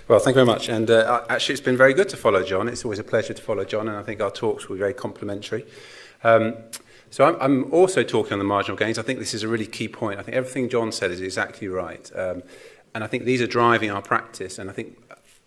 Well, thank you very much. And actually, it's been very good to follow John. It's always a pleasure to follow John, and I think our talks were very complimentary. So I'm also talking on the marginal gains. I think this is a really key point. I think everything John said is exactly right. And I think these are driving our practice. And I think,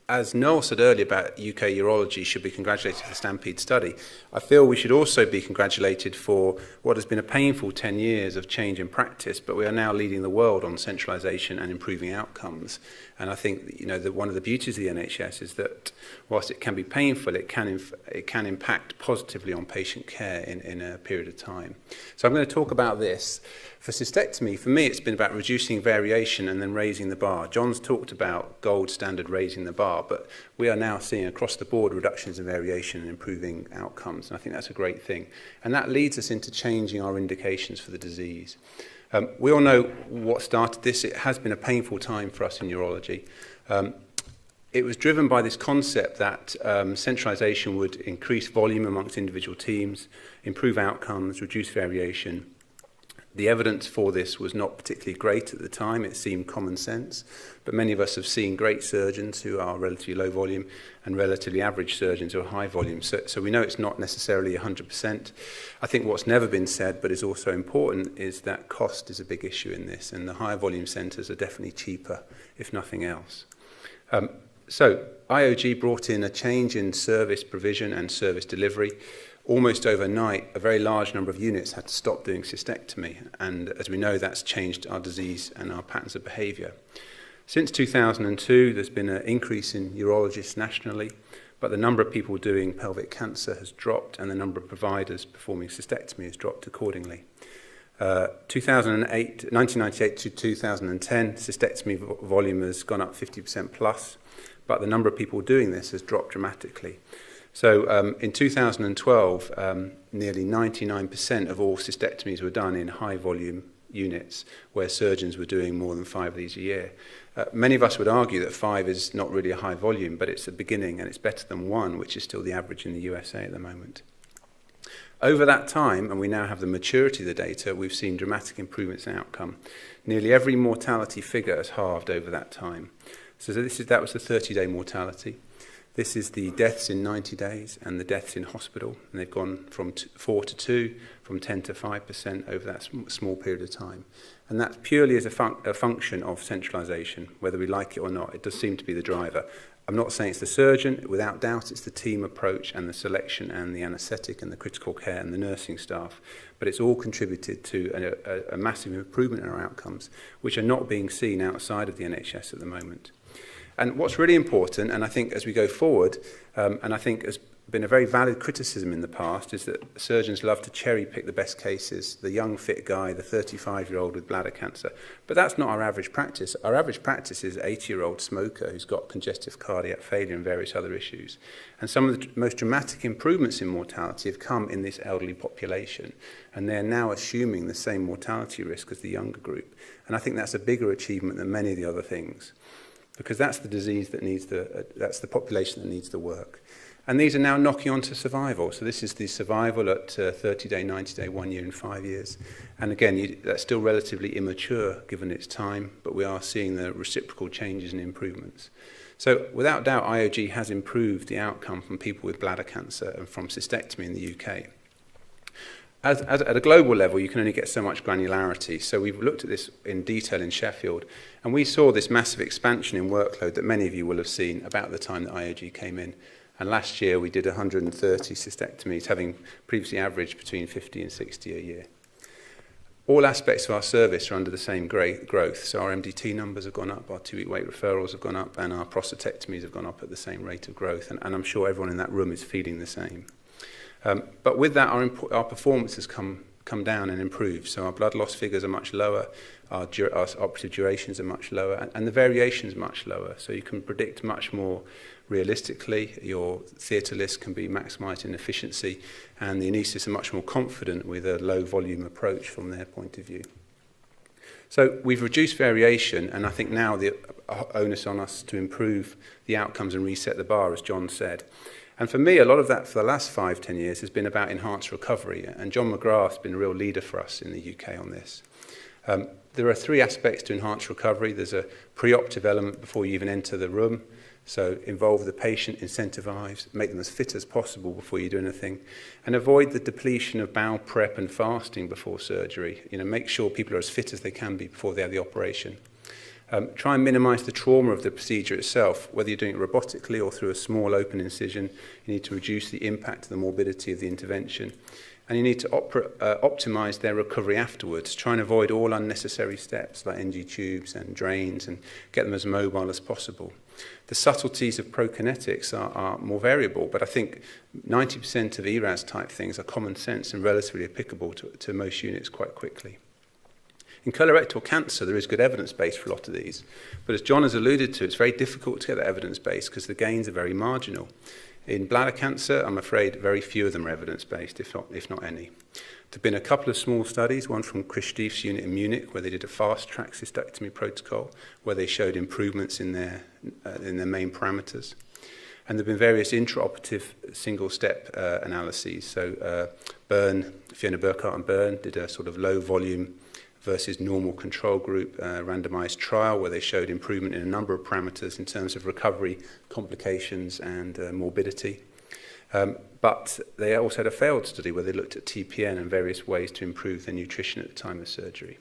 as Noel said earlier about UK urology should be congratulated for the Stampede study, I feel we should also be congratulated for what has been a painful 10 years of change in practice, but we are now leading the world on centralisation and improving outcomes. And I think, you know, one of the beauties of the NHS is that whilst it can be painful, it can impact positively on patient care in a period of time. So I'm going to talk about this. For cystectomy, for me, it's been about reducing variation and then raising the bar. John's talked about gold standard raising the bar, but we are now seeing across the board reductions in variation and improving outcomes. And I think that's a great thing. And that leads us into changing our indications for the disease. We all know what started this. It has been a painful time for us in urology. It was driven by this concept that centralisation would increase volume amongst individual teams, improve outcomes, reduce variation. The evidence for this was not particularly great at the time. It seemed common sense, but many of us have seen great surgeons who are relatively low volume and relatively average surgeons who are high volume. So we know it's not necessarily 100%. I think what's never been said, but is also important, is that cost is a big issue in this, and the higher volume centres are definitely cheaper, if nothing else. So IOG brought in a change in service provision and service delivery. Almost overnight, a very large number of units had to stop doing cystectomy, and as we know, that's changed our disease and our patterns of behaviour. Since 2002, there's been an increase in urologists nationally, but the number of people doing pelvic cancer has dropped, and the number of providers performing cystectomy has dropped accordingly. 1998 to 2010, cystectomy volume has gone up 50% plus, but the number of people doing this has dropped dramatically. So in 2012, nearly 99% of all cystectomies were done in high-volume units where surgeons were doing more than 5 of these a year. Many of us would argue that 5 is not really a high volume, but it's a beginning, and it's better than 1, which is still the average in the USA at the moment. Over that time, and we now have the maturity of the data, we've seen dramatic improvements in outcome. Nearly every mortality figure has halved over that time. So that was the 30-day mortality. This is the deaths in 90 days and the deaths in hospital, and they've gone from 4 to 2, from 10 to 5% over that small period of time. And that purely is a function of centralisation, whether we like it or not. It does seem to be the driver. I'm not saying it's the surgeon. Without doubt, it's the team approach and the selection and the anaesthetic and the critical care and the nursing staff. But it's all contributed to a massive improvement in our outcomes, which are not being seen outside of the NHS at the moment. And what's really important, and I think as we go forward, and I think has been a very valid criticism in the past, is that surgeons love to cherry-pick the best cases, the young, fit guy, the 35-year-old with bladder cancer. But that's not our average practice. Our average practice is an 80-year-old smoker who's got congestive cardiac failure and various other issues. And some of the most dramatic improvements in mortality have come in this elderly population, and they're now assuming the same mortality risk as the younger group. And I think that's a bigger achievement than many of the other things, because that's the disease that needs that's the population that needs the work. And these are now knocking on to survival. So this is the survival at 30-day, 90-day, 1 year and 5 years. And again, that's still relatively immature given its time, but we are seeing the reciprocal changes and improvements. So without doubt, IOG has improved the outcome from people with bladder cancer and from cystectomy in the UK. At a global level, you can only get so much granularity. So we've looked at this in detail in Sheffield, and we saw this massive expansion in workload that many of you will have seen about the time that IOG came in. And last year, we did 130 cystectomies, having previously averaged between 50 and 60 a year. All aspects of our service are under the same growth. So our MDT numbers have gone up, our 2-week wait referrals have gone up, and our prostatectomies have gone up at the same rate of growth. And I'm sure everyone in that room is feeling the same. But with that, our performance has come down and improved. So our blood loss figures are much lower, our operative durations are much lower, and the variation is much lower. So you can predict much more realistically. Your theatre list can be maximised in efficiency, and the anaesthetists are much more confident with a low volume approach from their point of view. So we've reduced variation, and I think now the onus on us to improve the outcomes and reset the bar, as John said. And for me, a lot of that for the last 5-10 years has been about enhanced recovery. And John McGrath's been a real leader for us in the UK on this. There are three aspects to enhanced recovery. There's a preoperative element before you even enter the room. So involve the patient, incentivize, make them as fit as possible before you do anything, and avoid the depletion of bowel prep and fasting before surgery. Make sure people are as fit as they can be before they have the operation. Try and minimize the trauma of the procedure itself. Whether you're doing it robotically or through a small open incision, you need to reduce the impact of the morbidity of the intervention. And you need to optimize their recovery afterwards. Try and avoid all unnecessary steps like NG tubes and drains and get them as mobile as possible. The subtleties of prokinetics are more variable, but I think 90% of ERAS type things are common sense and relatively applicable to most units quite quickly. In colorectal cancer, there is good evidence base for a lot of these, but as John has alluded to, it's very difficult to get that evidence base because the gains are very marginal. In bladder cancer, I'm afraid very few of them are evidence-based, if not any. There have been a couple of small studies, one from Chris Stief's unit in Munich, where they did a fast-track cystectomy protocol, where they showed improvements in their main parameters. And there have been various intraoperative single-step analyses. So Fiona Burkhart and Byrne did a sort of low-volume versus normal control group randomized trial where they showed improvement in a number of parameters in terms of recovery, complications, and morbidity. But they also had a failed study where they looked at TPN and various ways to improve their nutrition at the time of surgery.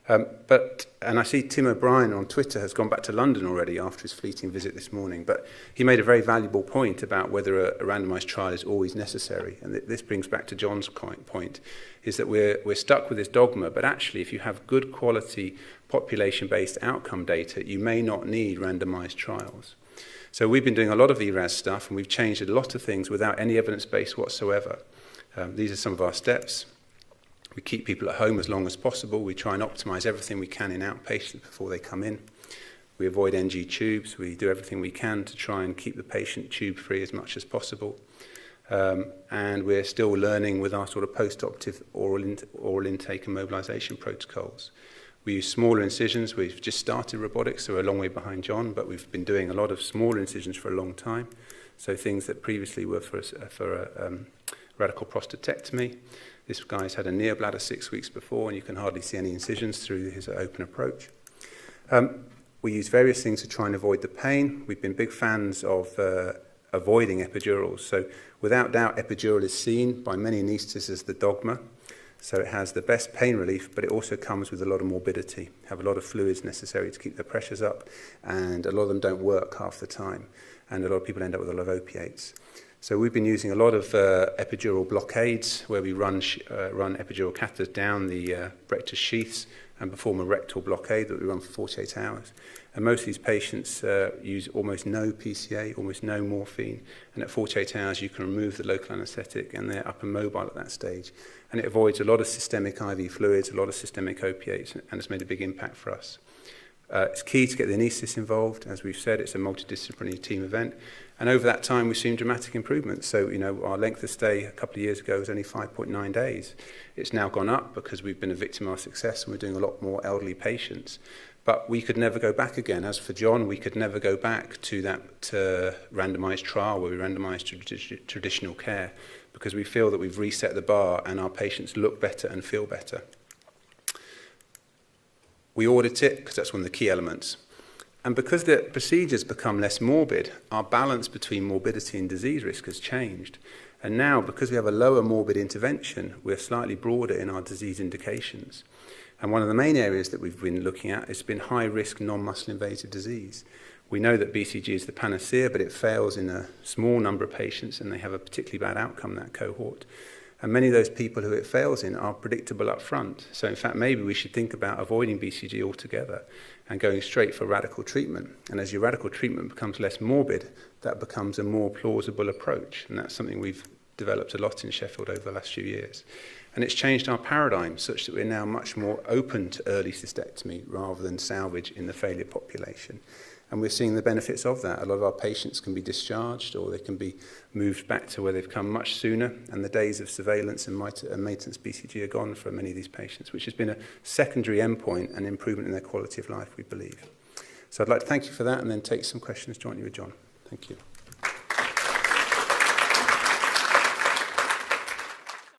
And I see Tim O'Brien on Twitter has gone back to London already after his fleeting visit this morning, but he made a very valuable point about whether a randomized trial is always necessary. And this brings back to John's point, is that we're stuck with this dogma, but actually if you have good quality population-based outcome data, you may not need randomized trials. So we've been doing a lot of ERAS stuff, and we've changed a lot of things without any evidence base whatsoever. These are some of our steps. We keep people at home as long as possible. We try and optimize everything we can in outpatients before they come in. We avoid NG tubes. We do everything we can to try and keep the patient tube-free as much as possible. And we're still learning with our sort of post-operative oral intake and mobilization protocols. We use smaller incisions. We've just started robotics, so we're a long way behind John, but we've been doing a lot of smaller incisions for a long time. So things that previously were for a radical prostatectomy. This guy's had a neobladder 6 weeks before, and you can hardly see any incisions through his open approach. We use various things to try and avoid the pain. We've been big fans of avoiding epidurals. So without doubt, epidural is seen by many anaesthetists as the dogma. So it has the best pain relief, but it also comes with a lot of morbidity, have a lot of fluids necessary to keep the pressures up, and a lot of them don't work half the time, and a lot of people end up with a lot of opiates. So we've been using a lot of epidural blockades where we run epidural catheters down the rectus sheaths and perform a rectal blockade that we run for 48 hours. And most of these patients use almost no PCA, almost no morphine. And at 48 hours, you can remove the local anesthetic and they're up and mobile at that stage. And it avoids a lot of systemic IV fluids, a lot of systemic opiates, and it's made a big impact for us. It's key to get the anaesthetist involved. As we've said, it's a multidisciplinary team event. And over that time, we've seen dramatic improvements. So, our length of stay a couple of years ago was only 5.9 days. It's now gone up because we've been a victim of our success and we're doing a lot more elderly patients. But we could never go back again. As for John, we could never go back to that randomized trial where we randomized to traditional care because we feel that we've reset the bar and our patients look better and feel better. We audit it because that's one of the key elements. And because the procedures become less morbid, our balance between morbidity and disease risk has changed. And now, because we have a lower morbid intervention, we're slightly broader in our disease indications. And one of the main areas that we've been looking at has been high-risk non-muscle invasive disease. We know that BCG is the panacea, but it fails in a small number of patients, and they have a particularly bad outcome, that cohort. And many of those people who it fails in are predictable up front. So in fact, maybe we should think about avoiding BCG altogether and going straight for radical treatment. And as your radical treatment becomes less morbid, that becomes a more plausible approach. And that's something we've developed a lot in Sheffield over the last few years. And it's changed our paradigm such that we're now much more open to early cystectomy rather than salvage in the failure population. And we're seeing the benefits of that. A lot of our patients can be discharged or they can be moved back to where they've come much sooner. And the days of surveillance and maintenance BCG are gone for many of these patients, which has been a secondary endpoint and improvement in their quality of life, we believe. So I'd like to thank you for that and then take some questions jointly with John. Thank you.